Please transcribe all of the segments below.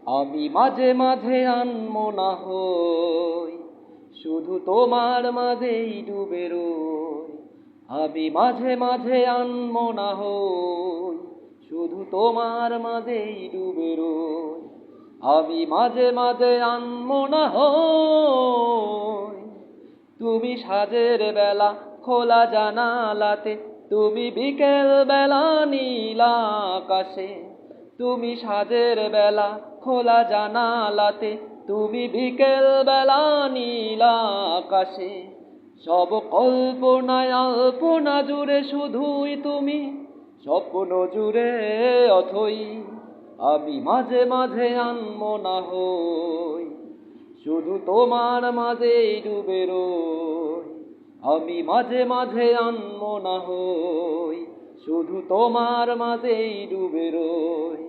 আমি মাঝে মাঝে আনমনা হই, শুধু তোমার মাঝেই ডুবে রই। আমি মাঝে মাঝে আনমনা হই, শুধু তোমার মাঝেই ডুবে রই। আমি মাঝে মাঝে আনমনা হই, তুমি সাজের বেলা খোলা জানালাতে, তুমি বিকেল বেলা নীল আকাশে। তুমি সাজের বেলা খোলা জানালাতে, তুমি বিকেল বেলা নীল আকাশে। সব কল্পনায় আল্পনা জুড়ে শুধুই তুমি, স্বপ্ন জুড়ে অথই। আমি মাঝে মাঝে আনমনা হই, শুধু তোমার মাঝেই ডুবে রই। আমি মাঝে মাঝে আনমনা হই, শুধু তোমার মাঝেই ডুবে রই।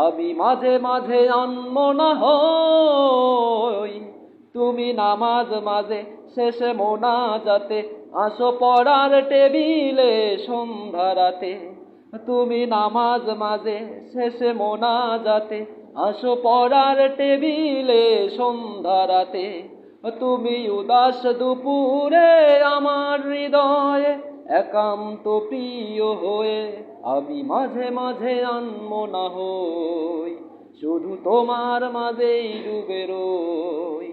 আমি মাঝে মাঝে আনমনা হই, তুমি নামাজ মাঝে শেষে মোনাজাতে আসো পড়ার টেবিলে সন্ধ্যা রাতে। তুমি নামাজ মাঝে শেষে মোনাজাতে আসো পড়ার টেবিলে সন্ধ্যা রাতে। তুমি উদাস দুপুরে আমার হৃদয়ে একান্ত প্রিয় হয়ে। আমি মাঝে মাঝে আনমনা হই, শুধু তোমার মাঝেই ডুবে রই।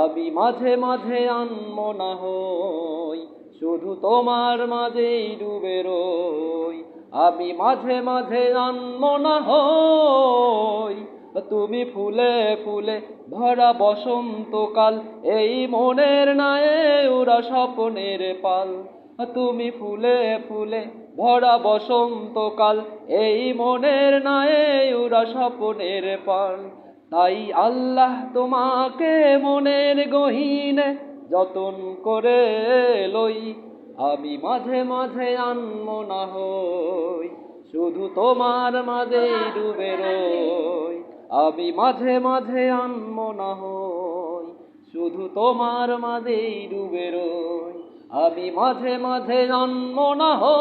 আমি মাঝে মাঝে আনমনা হই, শুধু তোমার মাঝেই ডুবে রই। আমি মাঝে মাঝে আনমনা হই, তুমি ফুলে ফুলে ভরা বসন্তকাল, এই মনের নায়ে উড়া স্বপ্নের পাল। তুমি ফুলে ফুলে ভরা বসন্তকাল, এই মনের নায়ে উড়া স্বপ্নের পাল। তাই আল্লাহ তোমাকে মনের গহীনে যতন করে লই। আমি মাঝে মাঝে আনমনা হই, শুধু তোমার মাঝেই ডুবে রই। আমি মাঝে মাঝে আনমনা হই, শুধু তোমার মাঝেই ডুবে রই। আমি মাঝে মাঝে আনমনা হই।